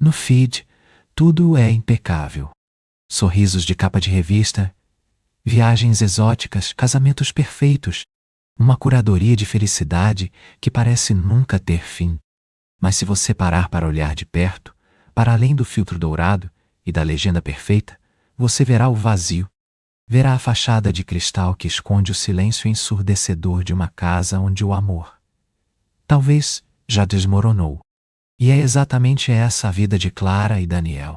No feed, tudo é impecável. Sorrisos de capa de revista, viagens exóticas, casamentos perfeitos, uma curadoria de felicidade que parece nunca ter fim. Mas se você parar para olhar de perto, para além do filtro dourado e da legenda perfeita, você verá o vazio. Verá a fachada de cristal que esconde o silêncio ensurdecedor de uma casa onde o amor, talvez, já desmoronou. E é exatamente essa a vida de Clara e Daniel.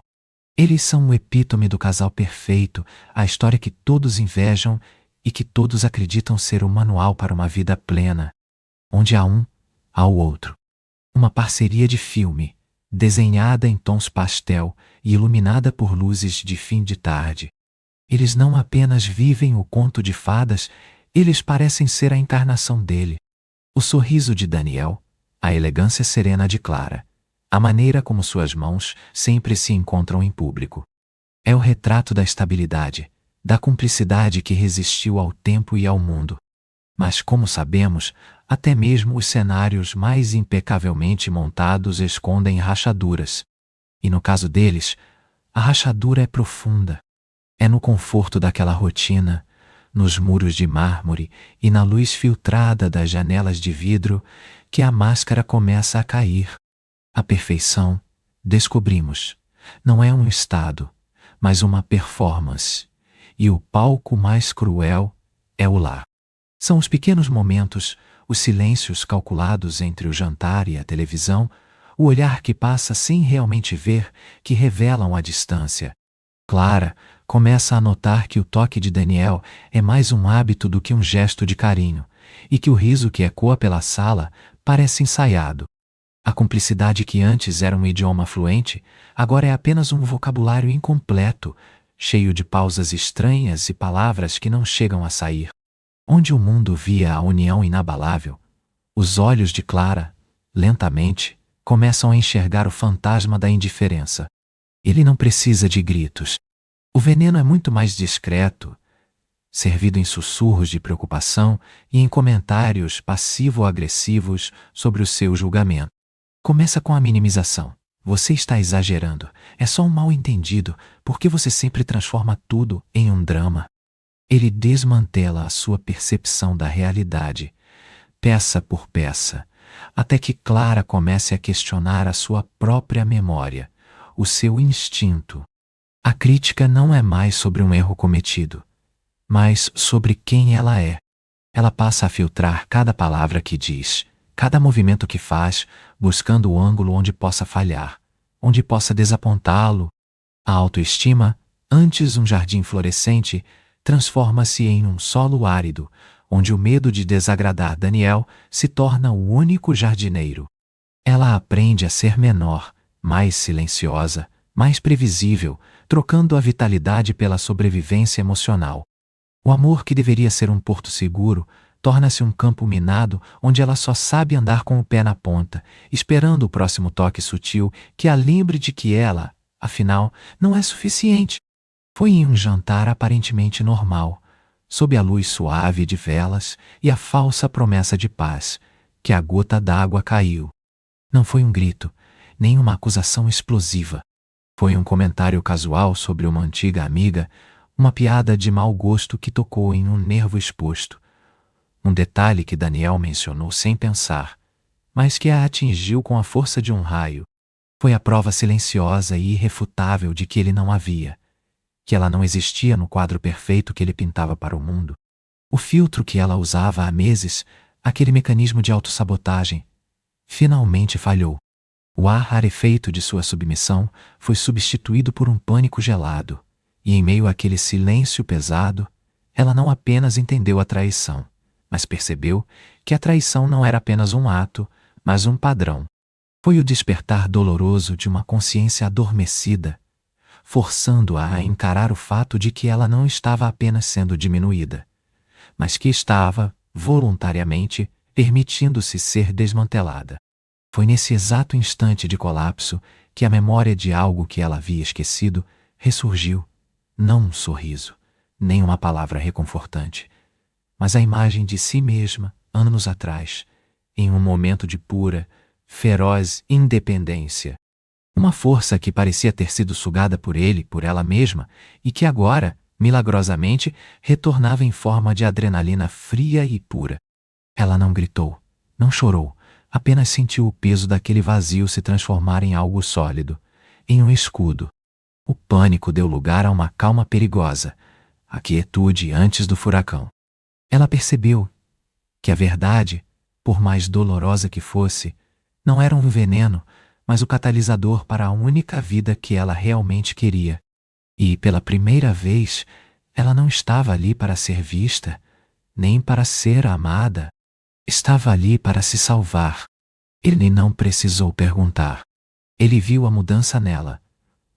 Eles são o epítome do casal perfeito, a história que todos invejam e que todos acreditam ser o manual para uma vida plena. Onde há um, há o outro. Uma parceria de filme, desenhada em tons pastel e iluminada por luzes de fim de tarde. Eles não apenas vivem o conto de fadas, eles parecem ser a encarnação dele. O sorriso de Daniel, a elegância serena de Clara, a maneira como suas mãos sempre se encontram em público. É o retrato da estabilidade, da cumplicidade que resistiu ao tempo e ao mundo. Mas, como sabemos, até mesmo os cenários mais impecavelmente montados escondem rachaduras. E no caso deles, a rachadura é profunda. É no conforto daquela rotina, nos muros de mármore e na luz filtrada das janelas de vidro, que a máscara começa a cair. A perfeição, descobrimos, não é um estado, mas uma performance. E o palco mais cruel é o lar. São os pequenos momentos, os silêncios calculados entre o jantar e a televisão, o olhar que passa sem realmente ver, que revelam a distância. Clara começa a notar que o toque de Daniel é mais um hábito do que um gesto de carinho, e que o riso que ecoa pela sala parece ensaiado. A cumplicidade que antes era um idioma fluente, agora é apenas um vocabulário incompleto, cheio de pausas estranhas e palavras que não chegam a sair. Onde o mundo via a união inabalável, os olhos de Clara, lentamente, começam a enxergar o fantasma da indiferença. Ele não precisa de gritos. O veneno é muito mais discreto, servido em sussurros de preocupação e em comentários passivo-agressivos sobre o seu julgamento. Começa com a minimização. Você está exagerando. É só um mal-entendido, porque você sempre transforma tudo em um drama. Ele desmantela a sua percepção da realidade, peça por peça, até que Clara comece a questionar a sua própria memória, o seu instinto. A crítica não é mais sobre um erro cometido, mas sobre quem ela é. Ela passa a filtrar cada palavra que diz, cada movimento que faz, buscando o ângulo onde possa falhar, onde possa desapontá-lo. A autoestima, antes um jardim florescente, transforma-se em um solo árido, onde o medo de desagradar Daniel se torna o único jardineiro. Ela aprende a ser menor, mais silenciosa, mais previsível, trocando a vitalidade pela sobrevivência emocional. O amor que deveria ser um porto seguro torna-se um campo minado onde ela só sabe andar com o pé na ponta, esperando o próximo toque sutil que a lembre de que ela, afinal, não é suficiente. Foi em um jantar aparentemente normal, sob a luz suave de velas e a falsa promessa de paz, que a gota d'água caiu. Não foi um grito, nem uma acusação explosiva. Foi um comentário casual sobre uma antiga amiga, uma piada de mau gosto que tocou em um nervo exposto. Um detalhe que Daniel mencionou sem pensar, mas que a atingiu com a força de um raio. Foi a prova silenciosa e irrefutável de que ele não havia, que ela não existia no quadro perfeito que ele pintava para o mundo. O filtro que ela usava há meses, aquele mecanismo de autossabotagem, finalmente falhou. O ar rarefeito de sua submissão foi substituído por um pânico gelado, e em meio àquele silêncio pesado, ela não apenas entendeu a traição, mas percebeu que a traição não era apenas um ato, mas um padrão. Foi o despertar doloroso de uma consciência adormecida, forçando-a a encarar o fato de que ela não estava apenas sendo diminuída, mas que estava, voluntariamente, permitindo-se ser desmantelada. Foi nesse exato instante de colapso que a memória de algo que ela havia esquecido ressurgiu, não um sorriso, nem uma palavra reconfortante, mas a imagem de si mesma, anos atrás, em um momento de pura, feroz independência. Uma força que parecia ter sido sugada por ele, por ela mesma, e que agora, milagrosamente, retornava em forma de adrenalina fria e pura. Ela não gritou, não chorou, apenas sentiu o peso daquele vazio se transformar em algo sólido, em um escudo. O pânico deu lugar a uma calma perigosa, a quietude antes do furacão. Ela percebeu que a verdade, por mais dolorosa que fosse, não era um veneno, mas o catalisador para a única vida que ela realmente queria. E, pela primeira vez, ela não estava ali para ser vista, nem para ser amada. Estava ali para se salvar. Ele não precisou perguntar. Ele viu a mudança nela.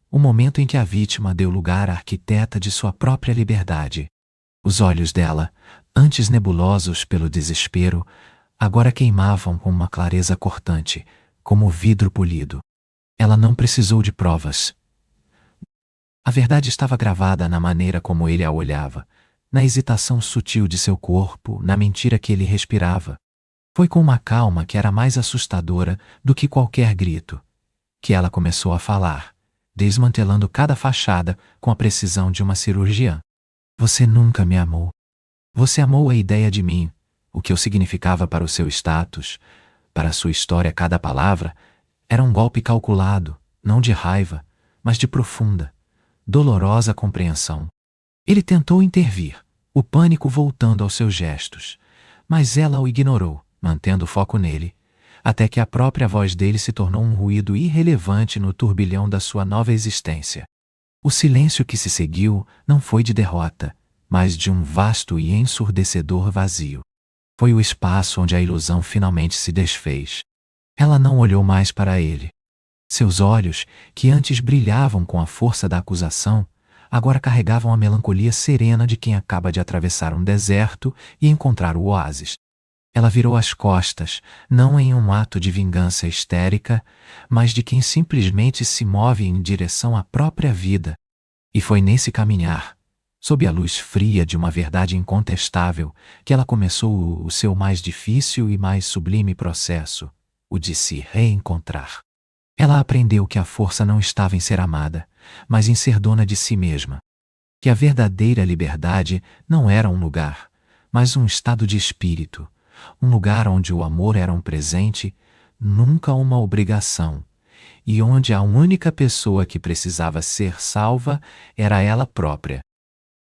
O momento em que a vítima deu lugar à arquiteta de sua própria liberdade. Os olhos dela, antes nebulosos pelo desespero, agora queimavam com uma clareza cortante, como vidro polido. Ela não precisou de provas. A verdade estava gravada na maneira como ele a olhava, na hesitação sutil de seu corpo, na mentira que ele respirava. Foi com uma calma que era mais assustadora do que qualquer grito, que ela começou a falar, desmantelando cada fachada com a precisão de uma cirurgiã. Você nunca me amou. Você amou a ideia de mim, o que eu significava para o seu status, para a sua história. Cada palavra era um golpe calculado, não de raiva, mas de profunda, dolorosa compreensão. Ele tentou intervir, o pânico voltando aos seus gestos, mas ela o ignorou, mantendo o foco nele, até que a própria voz dele se tornou um ruído irrelevante no turbilhão da sua nova existência. O silêncio que se seguiu não foi de derrota, mas de um vasto e ensurdecedor vazio. Foi o espaço onde a ilusão finalmente se desfez. Ela não olhou mais para ele. Seus olhos, que antes brilhavam com a força da acusação, agora carregavam a melancolia serena de quem acaba de atravessar um deserto e encontrar o oásis. Ela virou as costas, não em um ato de vingança histérica, mas de quem simplesmente se move em direção à própria vida. E foi nesse caminhar, sob a luz fria de uma verdade incontestável, que ela começou o seu mais difícil e mais sublime processo, o de se reencontrar. Ela aprendeu que a força não estava em ser amada, mas em ser dona de si mesma. Que a verdadeira liberdade não era um lugar, mas um estado de espírito, um lugar onde o amor era um presente, nunca uma obrigação, e onde a única pessoa que precisava ser salva era ela própria.